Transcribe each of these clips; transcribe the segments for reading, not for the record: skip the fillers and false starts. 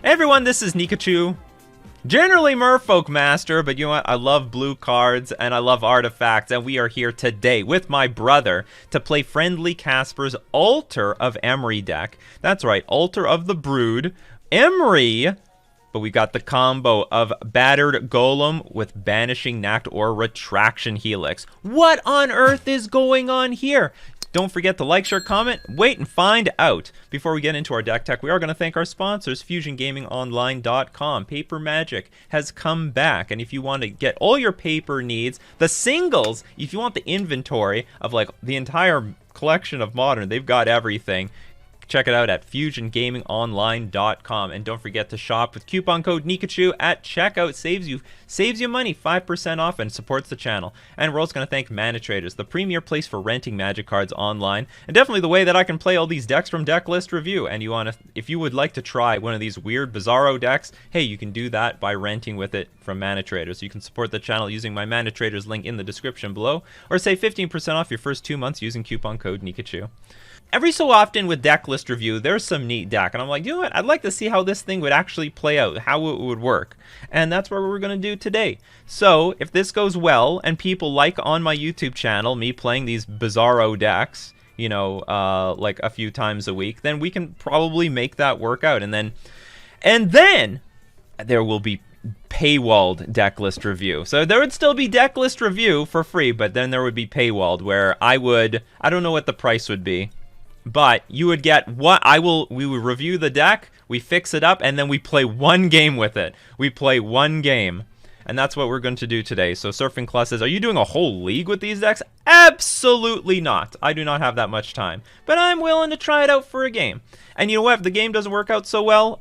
Hey everyone, this is Nikachu. Generally Merfolk Master, but you know what? I love blue cards and I love artifacts, and we are here today with my brother to play Friendly Casper's Altar of Emery deck. That's right, Altar of the Brood, Emery, but we got the combo of Battered Golem with Banishing Knack or Retraction Helix. What on earth is going on here? Don't forget to like, share, comment, wait and find out. Before we get into our deck tech, we are going to thank our sponsors, FusionGamingOnline.com. Paper Magic has come back, and if you want to get all your paper needs, the singles, if you want the inventory of like the entire collection of Modern, they've got everything. Check it out at FusionGamingOnline.com, and don't forget to shop with coupon code Nikachu at checkout. Saves you money, 5% off, and supports the channel. And we're also going to thank Mana Traders, the premier place for renting Magic cards online, and definitely the way that I can play all these decks from Deck List Review. And if you would like to try one of these weird Bizarro decks, hey, you can do that by renting with it from Mana Traders. You can support the channel using my Mana Traders link in the description below, or save 15% off your first 2 months using coupon code Nikachu. Every so often with Deck List Review, there's some neat deck, and I'm like, you know what, I'd like to see how this thing would actually play out, how it would work, and that's what we're going to do today. So, if this goes well, and people like on my YouTube channel me playing these Bizarro decks, you know, like a few times a week, then we can probably make that work out, and then there will be paywalled Deck List Review. So there would still be Deck List Review for free, but then there would be paywalled, where I don't know what the price would be, but you would get we would review the deck, we fix it up, and then we play one game with it. We play one game. And that's what we're going to do today. So Surfing Class says, are you doing a whole league with these decks? Absolutely not. I do not have that much time. But I'm willing to try it out for a game. And you know what? If the game doesn't work out so well,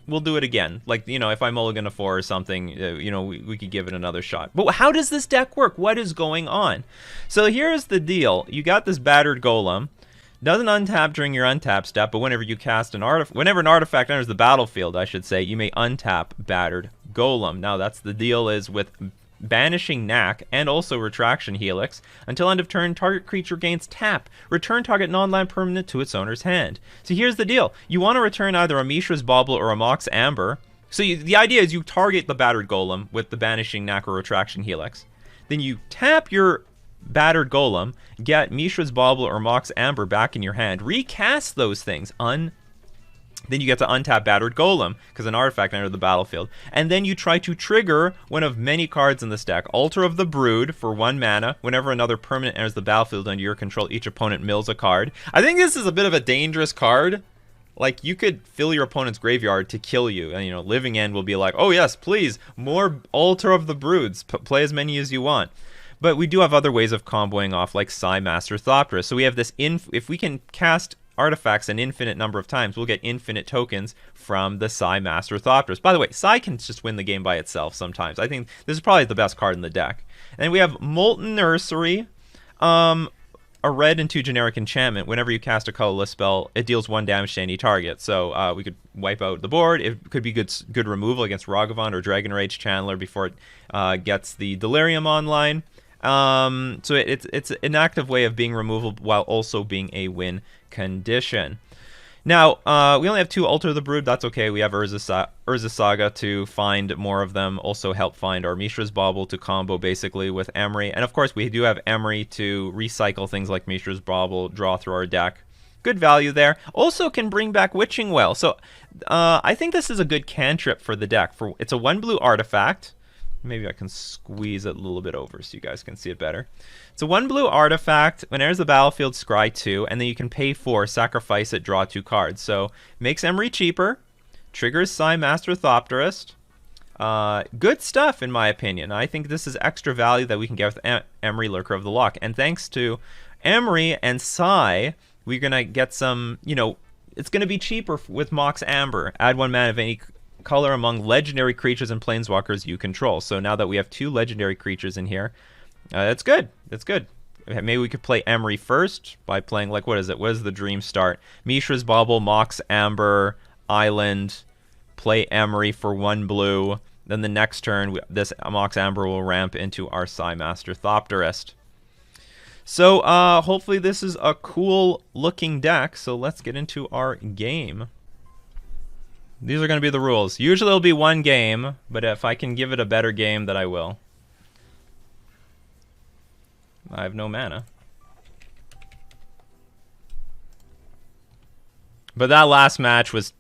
we'll do it again. Like, you know, if I mulligan a 4 or something, you know, we could give it another shot. But how does this deck work? What is going on? So here's the deal. You got this Battered Golem. Doesn't untap during your untap step, but whenever you cast whenever an artifact enters the battlefield, I should say, you may untap Battered Golem. Now, that's the deal is with Banishing Knack and also Retraction Helix. Until end of turn, target creature gains tap. Return target non-land permanent to its owner's hand. So here's the deal. You want to return either a Mishra's Bauble or a Mox Amber. So the idea is you target the Battered Golem with the Banishing Knack or Retraction Helix. Then you tap your Battered Golem, get Mishra's Bauble or Mox Amber back in your hand, recast those things, then you get to untap Battered Golem, because an artifact entered the battlefield, and then you try to trigger one of many cards in this deck, Altar of the Brood for 1 mana. Whenever another permanent enters the battlefield under your control, each opponent mills a card. I think this is a bit of a dangerous card. Like, you could fill your opponent's graveyard to kill you, and, you know, Living End will be like, oh yes, please, more Altar of the Broods, play as many as you want. But we do have other ways of comboing off, like Master Thopterist. So we have this, if we can cast artifacts an infinite number of times, we'll get infinite tokens from the Master Thopterist. By the way, can just win the game by itself sometimes. I think this is probably the best card in the deck. And then we have Molten Nursery, a red and 2 generic enchantment. Whenever you cast a colorless spell, it deals 1 damage to any target. So we could wipe out the board. It could be good removal against Ragavan or Dragon Rage Channeler before it gets the Delirium online. So it's an active way of being removal while also being a win condition. Now, we only have 2 Altar of the Brood. That's okay. We have Urza Saga to find more of them. Also help find our Mishra's Bauble to combo basically with Emery. And of course, we do have Emery to recycle things like Mishra's Bauble, draw through our deck. Good value there. Also can bring back Witching Well. So I think this is a good cantrip for the deck. It's a 1 blue artifact. Maybe I can squeeze it a little bit over so you guys can see it better. It's a 1 blue artifact. When it enters the battlefield, scry 2, and then you can pay 4, sacrifice it, draw 2 cards. So makes Emery cheaper, triggers Master Thopterist. Good stuff in my opinion. I think this is extra value that we can get with Emery, Lurker of the Loch. And thanks to Emery and we're gonna get some, you know, it's gonna be cheaper with Mox Amber. Add 1 mana of any color among legendary creatures and planeswalkers you control. So now that we have 2 legendary creatures in here, that's good. That's good. Maybe we could play Emery first by playing, like, what is it? What is the dream start? Mishra's Bauble, Mox Amber, Island, play Emery for 1 blue. Then the next turn, this Mox Amber will ramp into our Master Thopterist. So hopefully this is a cool looking deck. So let's get into our game. These are going to be the rules. Usually it'll be one game, but if I can give it a better game, then I will. I have no mana. But that last match was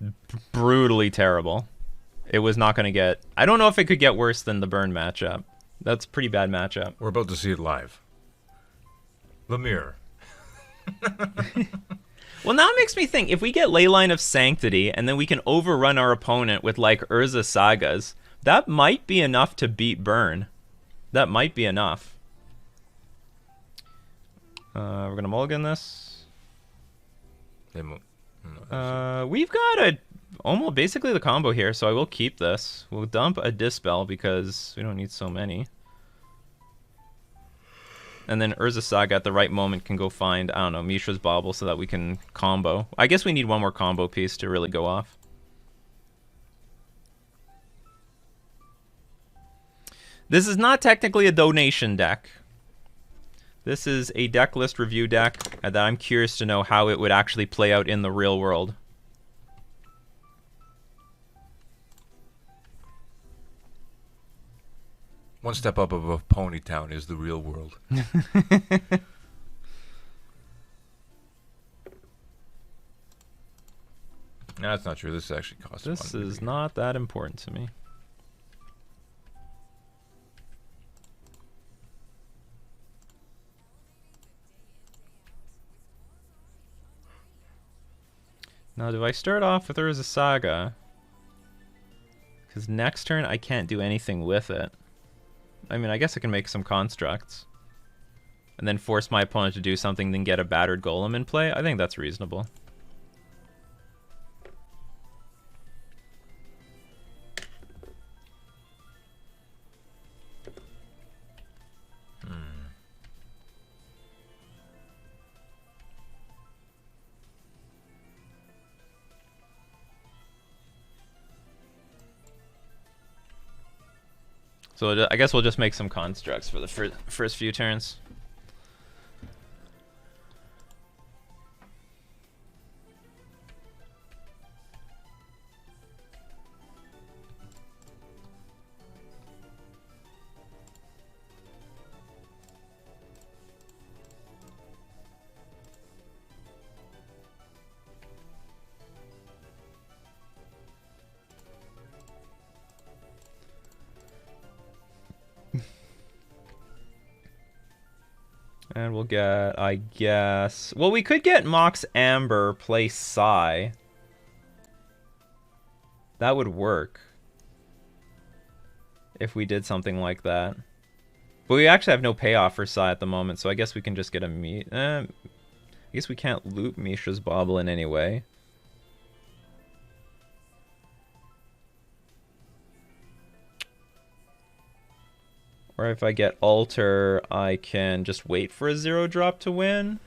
brutally terrible. It was not going to get... I don't know if it could get worse than the Burn matchup. That's a pretty bad matchup. We're about to see it live. The mirror. Well, now it makes me think, if we get Leyline of Sanctity, and then we can overrun our opponent with, like, Urza Sagas, that might be enough to beat Burn. That might be enough. We're going to mulligan this. We've got almost basically the combo here, so I will keep this. We'll dump a Dispel because we don't need so many. And then Urza Saga at the right moment can go find, I don't know, Mishra's Bauble so that we can combo. I guess we need one more combo piece to really go off. This is not technically a donation deck. This is a deck list review deck that I'm curious to know how it would actually play out in the real world. One step up above Ponytown is the real world. No, that's not true. This actually costs money. This is not that important to me. Now, do I start off with Urza Saga? Because next turn I can't do anything with it. I mean, I guess I can make some constructs. And then force my opponent to do something, then get a Battered Golem in play. I think that's reasonable. So I guess we'll just make some constructs for the first few turns. And we'll get, I guess... Well, we could get Mox Amber, play Psy. That would work. If we did something like that. But we actually have no payoff for Psy at the moment, so I guess we can just get a... I guess we can't loop Mishra's Bauble in any way. Or if I get Alter, I can just wait for a 0-drop to win.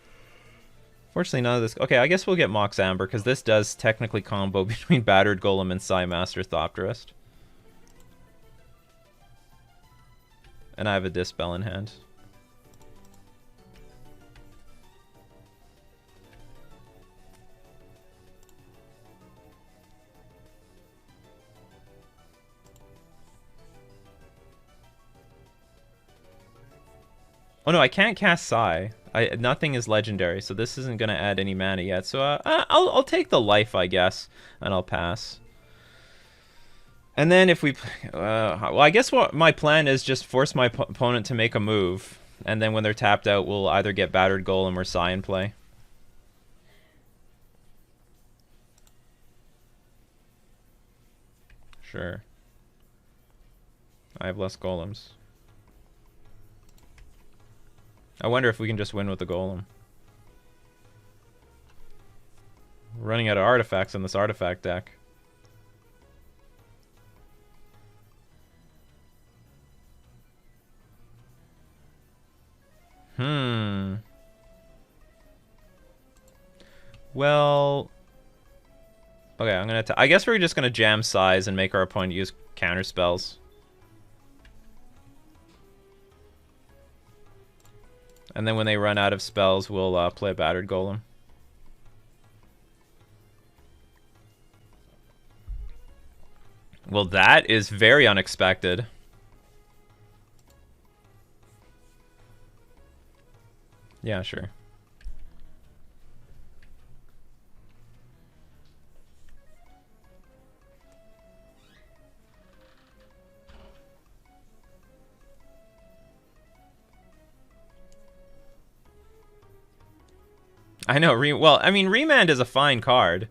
Fortunately, none of this... Okay, I guess we'll get Mox Amber, because this does technically combo between Battered Golem and Psymaster Thopterist. And I have a Dispel in hand. Oh no, I can't cast Psy. Nothing is legendary, so this isn't gonna add any mana yet. So I'll take the life, I guess, and I'll pass. And then if we, well, I guess what my plan is just force my opponent to make a move, and then when they're tapped out, we'll either get Battered Golem or Psy in play. Sure. I have less golems. I wonder if we can just win with the golem. We're running out of artifacts in this artifact deck. Well... Okay, I'm gonna... I guess we're just gonna jam Size and make our opponent use counter spells. And then when they run out of spells, we'll play Battered Golem. Well, that is very unexpected. Yeah, sure. I know. Well, I mean, Remand is a fine card.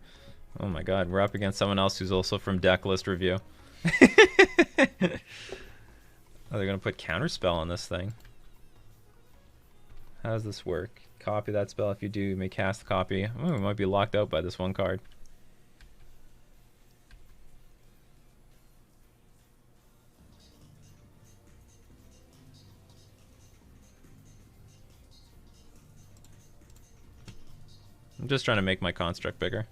Oh my god, we're up against someone else who's also from Decklist Review. Oh, they're gonna put Counterspell on this thing. How does this work? Copy that spell. If you do, you may cast the copy. Oh, we might be locked out by this one card. I'm just trying to make my construct bigger.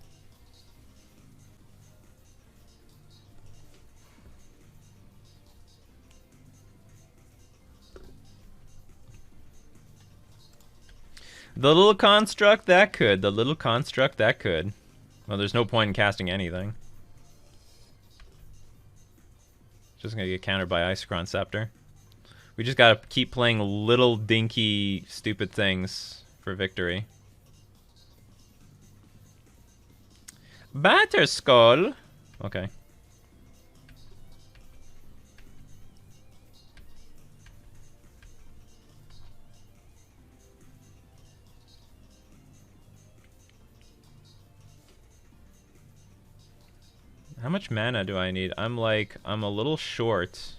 The little construct that could. The little construct that could. Well, there's no point in casting anything. Just gonna get countered by Isochron Scepter. We just gotta keep playing little dinky stupid things for victory. Batter Skull. Okay. How much mana do I need? I'm a little short.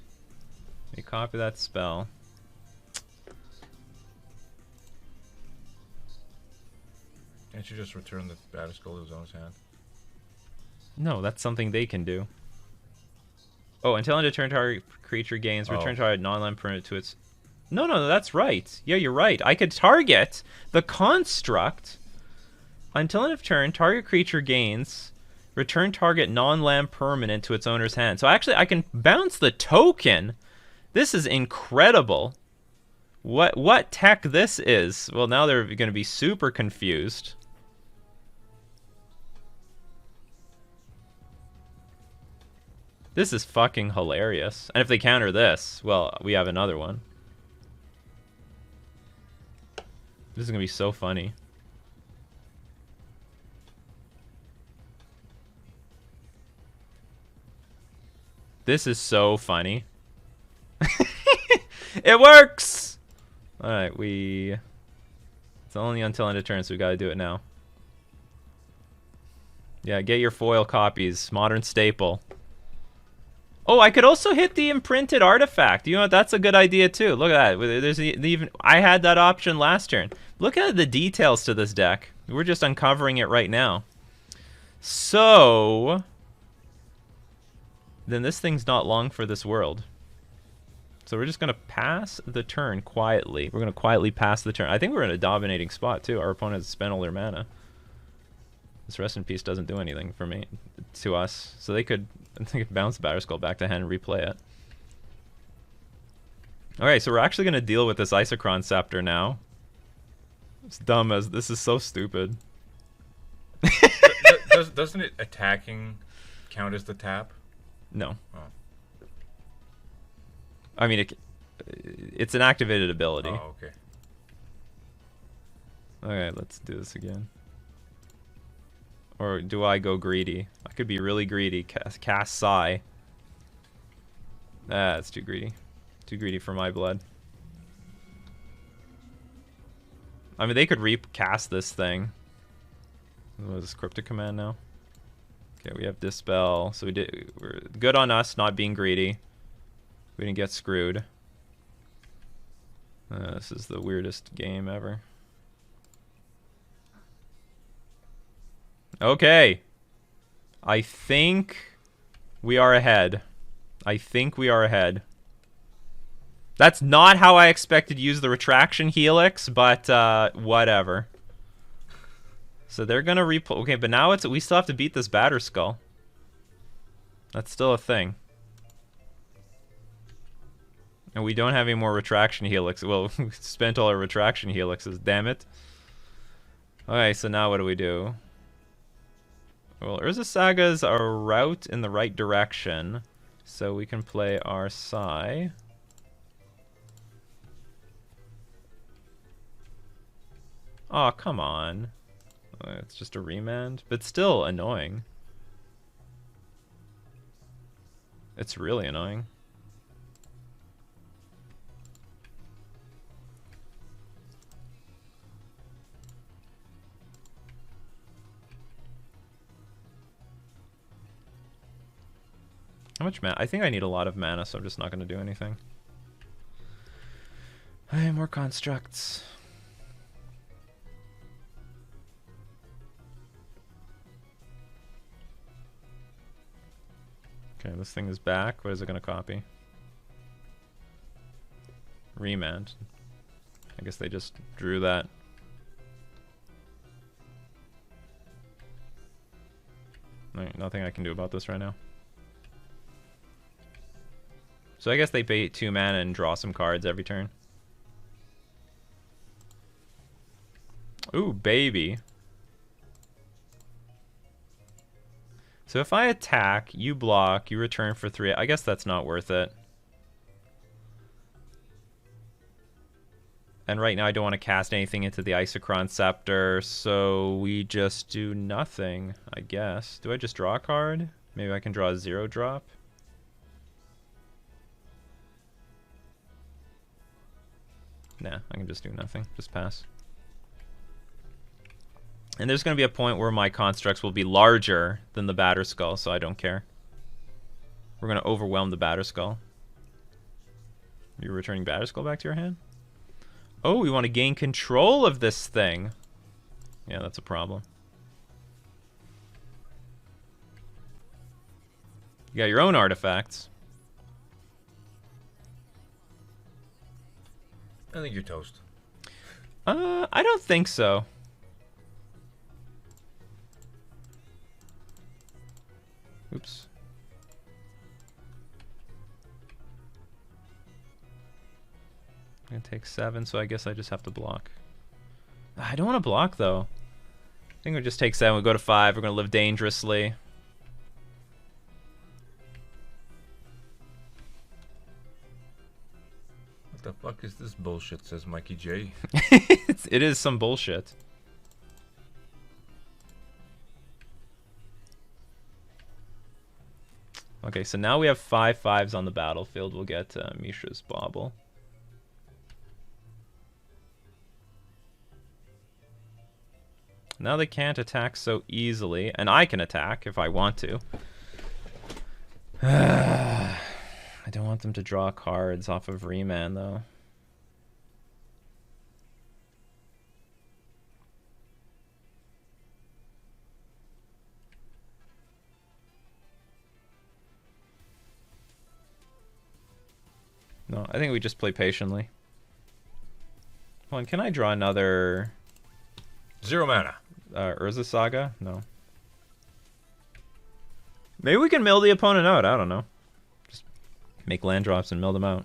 Let me copy that spell. Can't you just return the Batter Skull to his own hand? No, that's something they can do. Oh, until end of turn, target creature gains return target non-land permanent to its... No, that's right. Yeah, you're right. I could target the construct. Until end of turn, target creature gains... Return target non-land permanent to its owner's hand. So actually, I can bounce the token. This is incredible. What tech this is? Well, now they're going to be super confused. This is fucking hilarious. And if they counter this, well, we have another one. This is going to be so funny. This is so funny. It works! Alright, it's only until end of turn, so we gotta do it now. Yeah, get your foil copies. Modern staple. Oh, I could also hit the imprinted artifact. You know what? That's a good idea, too. Look at that. There's even I had that option last turn. Look at the details to this deck. We're just uncovering it right now. So... then this thing's not long for this world. So we're just going to pass the turn quietly. We're going to quietly pass the turn. I think we're in a dominating spot, too. Our opponent has spent all their mana. This Rest in Peace doesn't do anything for me, to us. So they could bounce the Batter Skull back to hand and replay it. Okay, so we're actually going to deal with this Isochron Scepter now. It's dumb as... this is so stupid. Doesn't it attacking count as the tap? No. Oh. I mean, it's an activated ability. Oh, okay. Okay, let's do this again. Or do I go greedy? I could be really greedy. Cast Sigh. Ah, it's too greedy. Too greedy for my blood. I mean, they could recast this thing. What is this, Cryptic Command now? Okay, we have Dispel. So we're good on us not being greedy. We didn't get screwed. This is the weirdest game ever. Okay. I think we are ahead. I think we are ahead. That's not how I expected to use the Retraction Helix, but whatever. So they're gonna replay. Okay, but now we still have to beat this Batter Skull. That's still a thing. And we don't have any more Retraction Helix. Well, we spent all our Retraction Helixes, damn it. Okay, so now what do we do? Well, Urza Saga's a route in the right direction. So we can play our Psy. Oh, come on. It's just a remand, but still annoying. It's really annoying. How much mana? I think I need a lot of mana, so I'm just not going to do anything. Hey, more constructs. Okay, this thing is back. What is it going to copy? Remand. I guess they just drew that. Nothing I can do about this right now. So I guess they pay 2 mana and draw some cards every turn. Ooh, baby. So if I attack, you block, you return for 3. I guess that's not worth it. And right now I don't want to cast anything into the Isochron Scepter, so we just do nothing, I guess. Do I just draw a card? Maybe I can draw a 0-drop. Nah, I can just do nothing. Just pass. And there's going to be a point where my constructs will be larger than the Batter Skull, so I don't care. We're going to overwhelm the Batter Skull. You're returning Batter Skull back to your hand? Oh, we want to gain control of this thing. Yeah, that's a problem. You got your own artifacts. I think you're toast. I don't think so. Oops. I'm gonna take 7, so I guess I just have to block. I don't want to block, though. I think we'll just take 7, we'll go to 5, we're gonna live dangerously. What the fuck is this bullshit, says Mikey J. It is some bullshit. Okay, so now we have 5 5s on the battlefield. We'll get Mishra's Bauble. Now they can't attack so easily, and I can attack if I want to. I don't want them to draw cards off of Remand, though. No, I think we just play patiently. Hold on, can I draw another... 0 mana. Urza Saga? No. Maybe we can mill the opponent out. I don't know. Just make land drops and mill them out.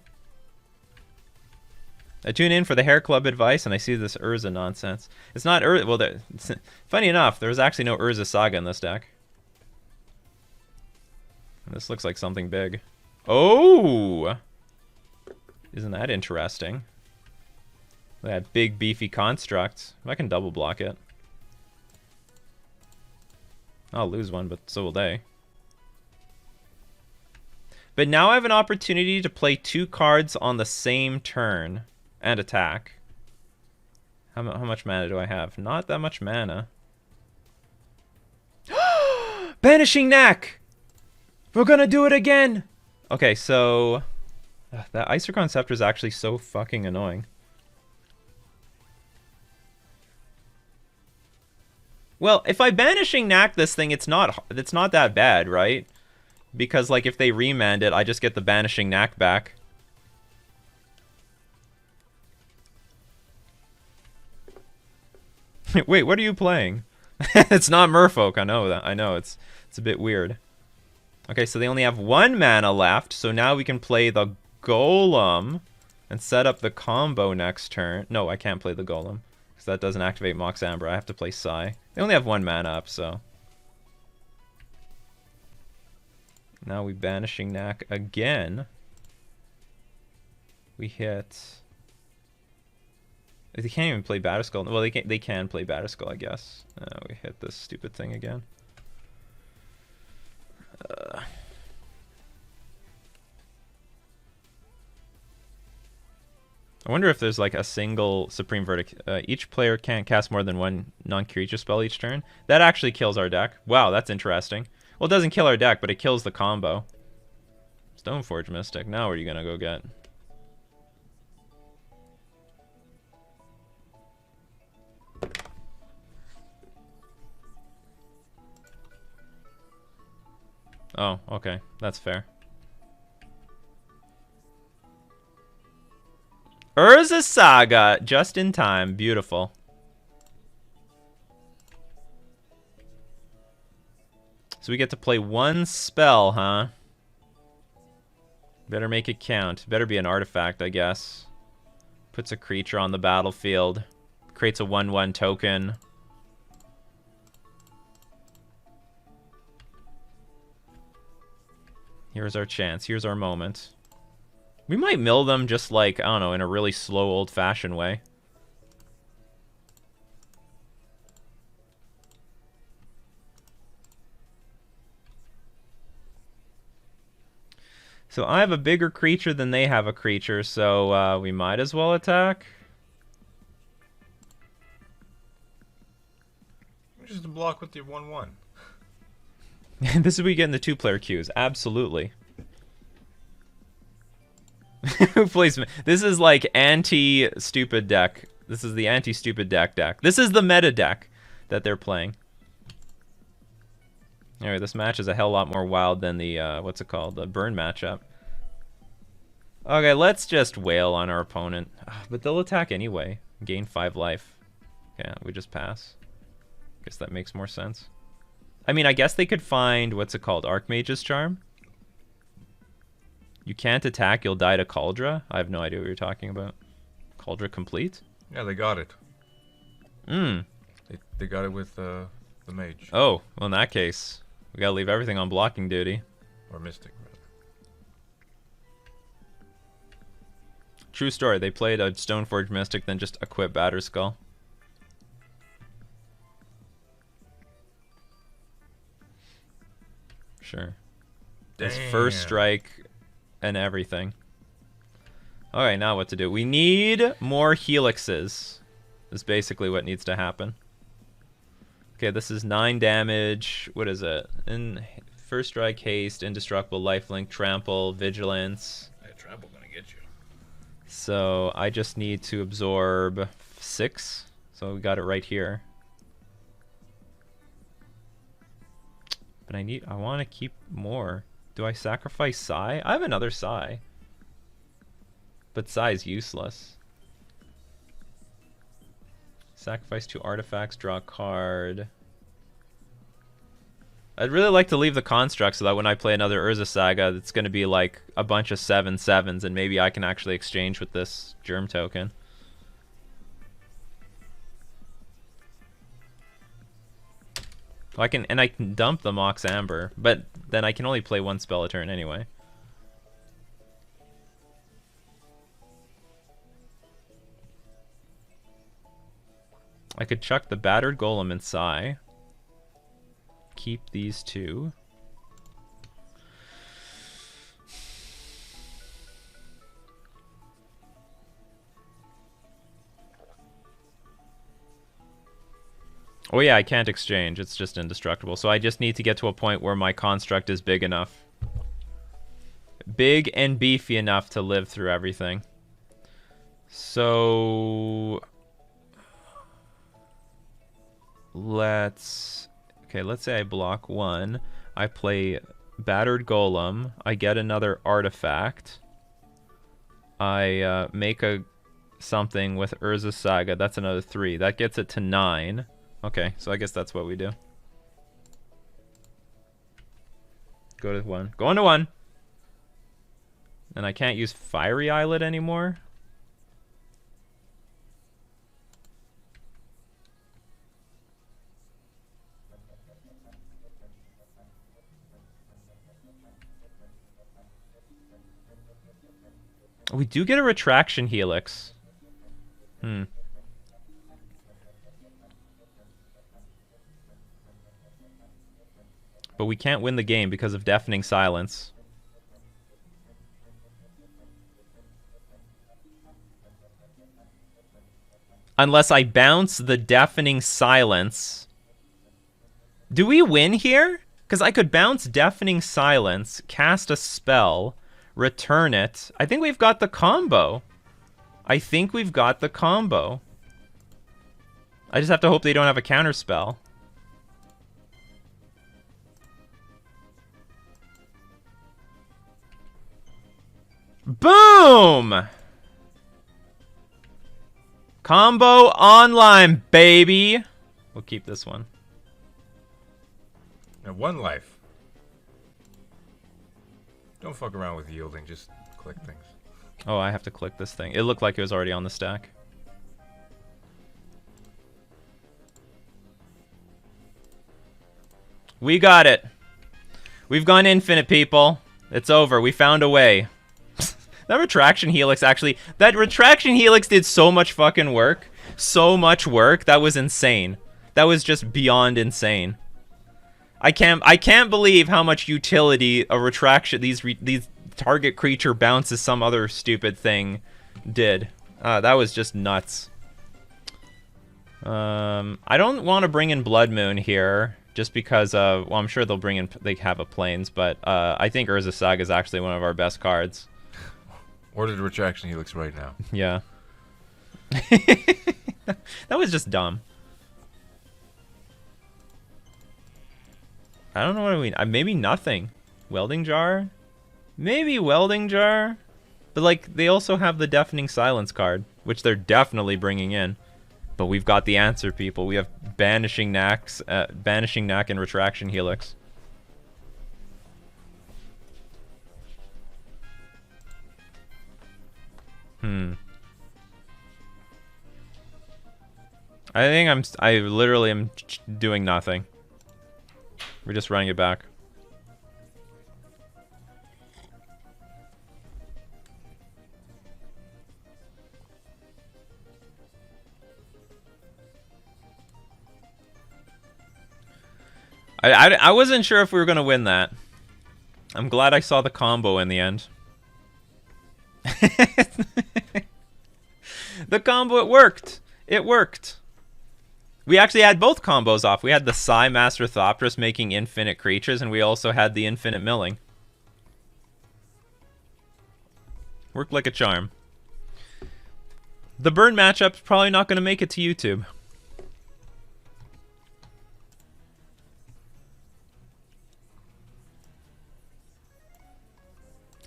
I tune in for the Hair Club advice, and I see this Urza nonsense. It's not Urza. Well, funny enough, there's actually no Urza Saga in this deck. This looks like something big. Oh! Isn't that interesting? That big, beefy construct. I can double block it. I'll lose one, but so will they. But now I have an opportunity to play 2 cards on the same turn and attack. How much mana do I have? Not that much mana. Banishing Knack! We're gonna do it again! Okay, so... that Isochron Scepter is actually so fucking annoying. Well, if I Banishing Knack this thing, it's not that bad, right? Because, like, if they remand it, I just get the Banishing Knack back. Wait, what are you playing? It's not Merfolk, I know that. I know, it's a bit weird. Okay, so they only have 1 mana left, so now we can play the Golem and set up the combo next turn. No, I can't play the Golem, because that doesn't activate Mox Amber. I have to play Psy. They only have 1 mana up, so... Now we banishing Knack again. We hit... They can't even play Batter Skull. Well, they can play Batter Skull, I guess. We hit this stupid thing again. I wonder if there's like a single Supreme Verdict. Each player can't cast more than one non-creature spell each turn. That actually kills our deck. Wow, that's interesting. Well, it doesn't kill our deck, but it kills the combo. Stoneforge Mystic. Now what are you going to go get? Oh, okay. That's fair. Urza Saga, just in time. Beautiful. So we get to play one spell, huh? Better make it count. Better be an artifact, I guess. Puts a creature on the battlefield. Creates a 1/1 token. Here's our chance. Here's our moment. We might mill them just like, I don't know, in a really slow, old-fashioned way. So I have a bigger creature than they have a creature, so we might as well attack. Just a block with your 1/1. This is where you get in the two-player queues. Absolutely. Who plays? This is like anti-stupid deck. This is the anti-stupid deck. This is the meta deck that they're playing. Anyway, this match is a hell lot more wild than the, what's it called? The burn matchup. Okay, let's just wail on our opponent. But they'll attack anyway. Gain 5 life. Yeah, we just pass. Guess that makes more sense. I mean, I guess they could find, what's it called? Archmage's Charm? You can't attack, you'll die to Cauldra? I have no idea what you're talking about. Cauldra complete? Yeah, they got it. They got it with the mage. Oh, well in that case, we gotta leave everything on blocking duty. Or mystic, rather. True story, they played a Stoneforge Mystic, then just equip Batter Skull. Sure. It's first strike and everything. Alright, now what to do? We need more helixes. Is basically what needs to happen. Okay, this is 9 damage. What is it? In first strike, haste, indestructible, lifelink, trample, vigilance. Yeah, trample gonna get you. So I just need to absorb 6. So we got it right here. But I want to keep more. Do I sacrifice Sai? I have another Sai. But Sai is useless. Sacrifice 2 artifacts, draw a card. I'd really like to leave the construct so that when I play another Urza Saga, it's going to be like a bunch of 7/7s, and maybe I can actually exchange with this germ token. I can dump the Mox Amber, but then I can only play 1 spell a turn anyway. I could chuck the Battered Golem and Sai. Keep these 2. Oh yeah, I can't exchange. It's just indestructible. So I just need to get to a point where my construct is big enough. Big and beefy enough to live through everything. So... let's say I block 1. I play Battered Golem. I get another artifact. I make a something with Urza Saga. That's another 3. That gets it to 9. Okay, so I guess that's what we do. Go to 1. Go into 1. And I can't use Fiery Islet anymore. We do get a Retraction Helix. But we can't win the game because of Deafening Silence. Unless I bounce the Deafening Silence. Do we win here? Because I could bounce Deafening Silence, cast a spell, return it. I think we've got the combo. I just have to hope they don't have a counter spell. Boom! Combo online, baby. We'll keep this one. Now, 1 life. Don't fuck around with yielding, just click things. Oh, I have to click this thing. It looked like it was already on the stack. We got it. We've gone infinite, people. It's over. We found a way. That Retraction Helix actually... That Retraction Helix did so much fucking work. So much work. That was insane. That was just beyond insane. I can't believe how much utility a retraction... These target creature bounces some other stupid thing did. That was just nuts. I don't want to bring in Blood Moon here. Just because, well, I'm sure they'll bring in... They have a Plains, but I think Urza Saga is actually one of our best cards. Order the Retraction Helix right now. Yeah. That was just dumb. I don't know what I mean. Maybe nothing. Welding Jar? Maybe Welding Jar? But, like, they also have the Deafening Silence card, which they're definitely bringing in. But we've got the answer, people. We have Banishing Knack and Retraction Helix. I think I literally am doing nothing. We're just running it back. I wasn't sure if we were going to win that. I'm glad I saw the combo in the end. The combo, it worked. It worked. We actually had both combos off. We had the Psy Master Thopterist making infinite creatures, and we also had the infinite milling. Worked like a charm. The burn matchup's probably not going to make it to YouTube.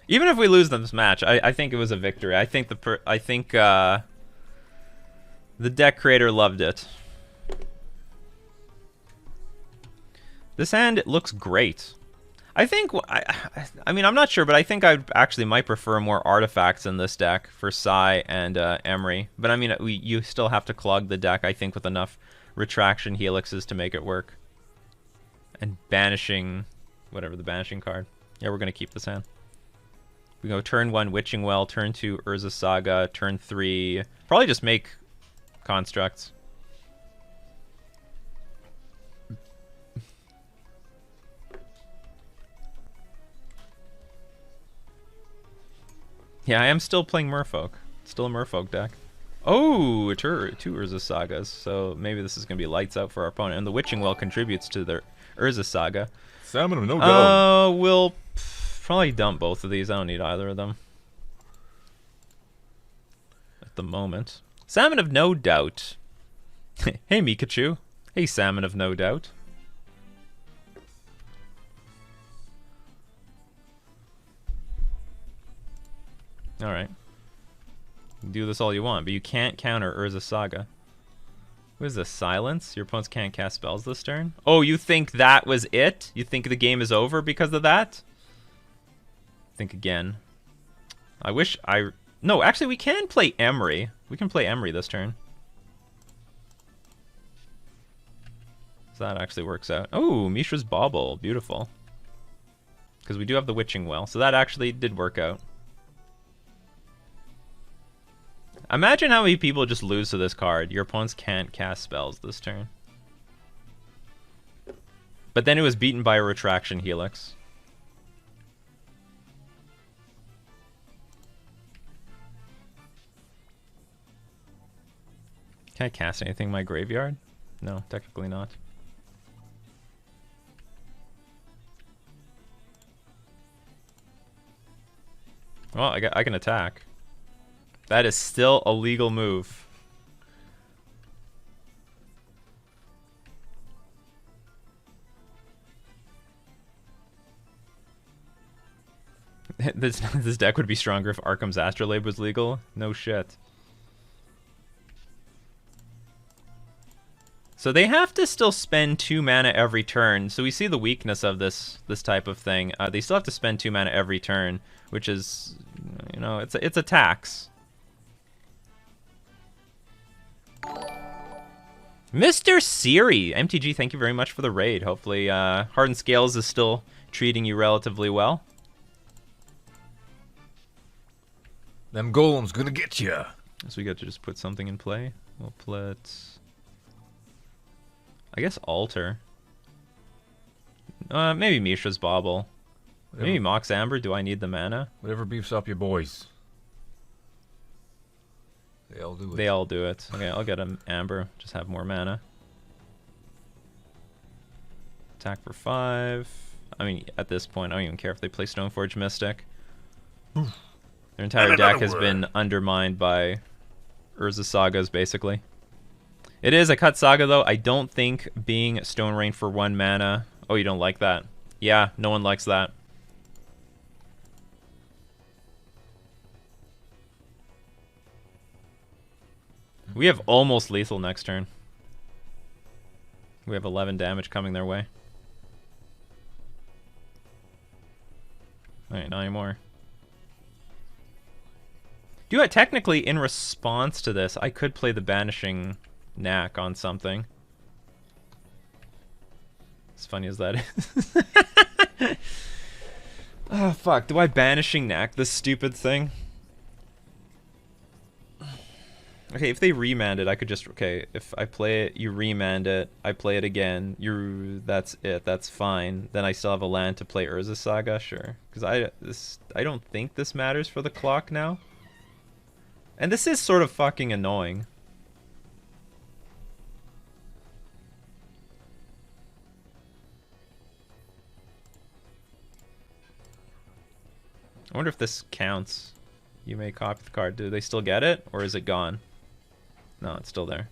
Even if we lose this match, I think it was a victory. I think the deck creator loved it. This hand looks great. I think I mean I'm not sure, but I think I actually might prefer more artifacts in this deck for Psy and Emery. But I mean you still have to clog the deck, I think, with enough Retraction Helixes to make it work. And banishing whatever the banishing card. Yeah, we're gonna keep this hand. We go turn 1 Witching Well, turn 2 Urza Saga, turn 3... Probably just make constructs. Yeah, I am still playing Merfolk. Still a Merfolk deck. Oh, two Urza Sagas, so maybe this is going to be lights out for our opponent. And the Witching Well contributes to their Urza Saga. Salmon of no doubt. We'll... probably dump both of these. I don't need either of them at the moment. Salmon of no doubt. Hey, Nikachu. Hey, Salmon of no doubt. Alright. You can do this all you want, but you can't counter Urza Saga. What is this? Silence? Your opponents can't cast spells this turn? Oh, you think that was it? You think the game is over because of that? Think again. I wish I... No, actually, we can play Emery. We can play Emery this turn. So that actually works out. Oh, Mishra's Bauble. Beautiful. Because we do have the Witching Well. So that actually did work out. Imagine how many people just lose to this card. Your opponents can't cast spells this turn. But then it was beaten by a Retraction Helix. Can I cast anything in my graveyard? No, technically not. Well, I can attack. That is still a legal move. This deck would be stronger if Arkham's Astrolabe was legal. No shit. So they have to still spend 2 mana every turn. So we see the weakness of this type of thing. They still have to spend 2 mana every turn, which is, you know, it's a tax. Mr. Siri, MTG, thank you very much for the raid. Hopefully, Hardened Scales is still treating you relatively well. Them golems gonna get ya. So we got to just put something in play. We'll put, I guess, Alter. Maybe Mishra's Bauble. Maybe Mox Amber. Do I need the mana? Whatever beefs up your boys. They all do it. They all do it. Okay, I'll get an Amber. Just have more mana. Attack for 5. I mean, at this point, I don't even care if they play Stoneforge Mystic. Their entire deck has been undermined by Urza Sagas, basically. It is a cut saga, though. I don't think being Stone Rain for 1 mana... Oh, you don't like that? Yeah, no one likes that. We have almost lethal next turn. We have 11 damage coming their way. Alright, not anymore. Do it technically in response to this. I could play the Banishing Knack on something. As funny as that is. Oh, fuck. Do I Banishing Knack this stupid thing? Okay, if they remand it, I could just... Okay, if I play it, you remand it, I play it again, that's it, that's fine. Then I still have a land to play Urza Saga? Sure. Because I don't think this matters for the clock now. And this is sort of fucking annoying. I wonder if this counts. You may copy the card. Do they still get it? Or is it gone? No, it's still there.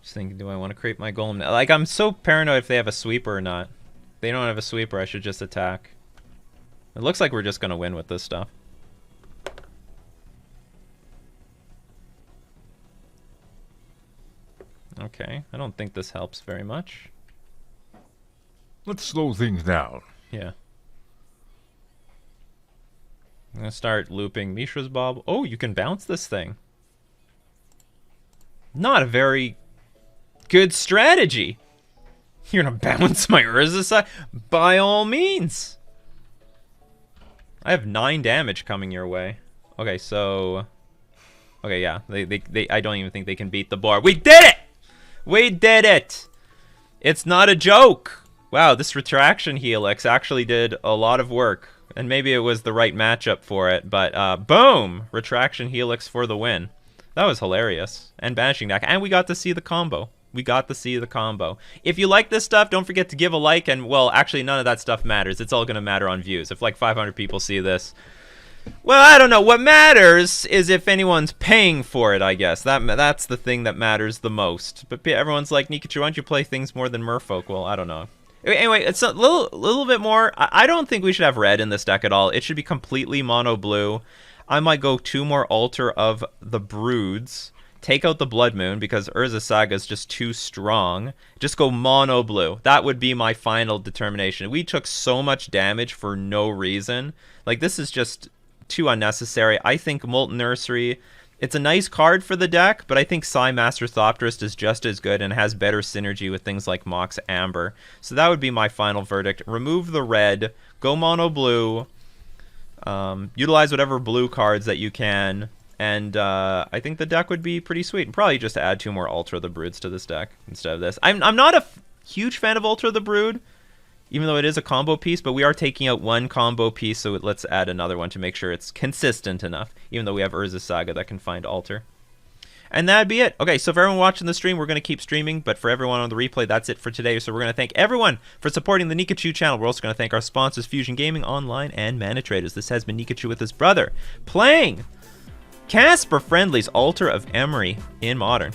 Just thinking, do I want to create my golem now? Like, I'm so paranoid if they have a sweeper or not. If they don't have a sweeper, I should just attack. It looks like we're just going to win with this stuff. Okay, I don't think this helps very much. Let's slow things down. Yeah. I'm going to start looping Mishra's Bauble. Oh, you can bounce this thing. Not a very good strategy. You're going to bounce my Urza side? By all means. I have 9 damage coming your way. Okay, so... Okay, yeah. I don't even think they can beat the board. We did it! We did it! It's not a joke! Wow, this Retraction Helix actually did a lot of work. And maybe it was the right matchup for it, but boom! Retraction Helix for the win. That was hilarious. And Banishing Knack. And we got to see the combo. We got to see the combo. If you like this stuff, don't forget to give a like. And, well, actually, none of that stuff matters. It's all going to matter on views. If, like, 500 people see this... Well, I don't know. What matters is if anyone's paying for it, I guess. That's the thing that matters the most. But everyone's like, Nikachu, why don't you play things more than Merfolk? Well, I don't know. Anyway, it's a little bit more. I don't think we should have red in this deck at all. It should be completely mono blue. I might go 2 more Altar of the Broods. Take out the Blood Moon because Urza Saga is just too strong. Just go mono blue. That would be my final determination. We took so much damage for no reason. Like, this is just... too unnecessary. I think Molten Nursery It's a nice card for the deck, but I think Psy Master Thopterist is just as good and has better synergy with things like Mox Amber. So that would be my final verdict. Remove the red, go mono blue, utilize whatever blue cards that you can, and I think the deck would be pretty sweet. And probably just add 2 more Ultra the Broods to this deck instead of this. I'm not a huge fan of Ultra the Brood, even though it is a combo piece, but we are taking out 1 combo piece, so let's add another one to make sure it's consistent enough, even though we have Urza Saga that can find Alter. And that'd be it. Okay, so for everyone watching the stream, we're going to keep streaming, but for everyone on the replay, that's it for today. So we're going to thank everyone for supporting the Nikachu channel. We're also going to thank our sponsors, Fusion Gaming Online and Mana Traders. This has been Nikachu with his brother, playing Casper Friendly's Altar of Emery in Modern.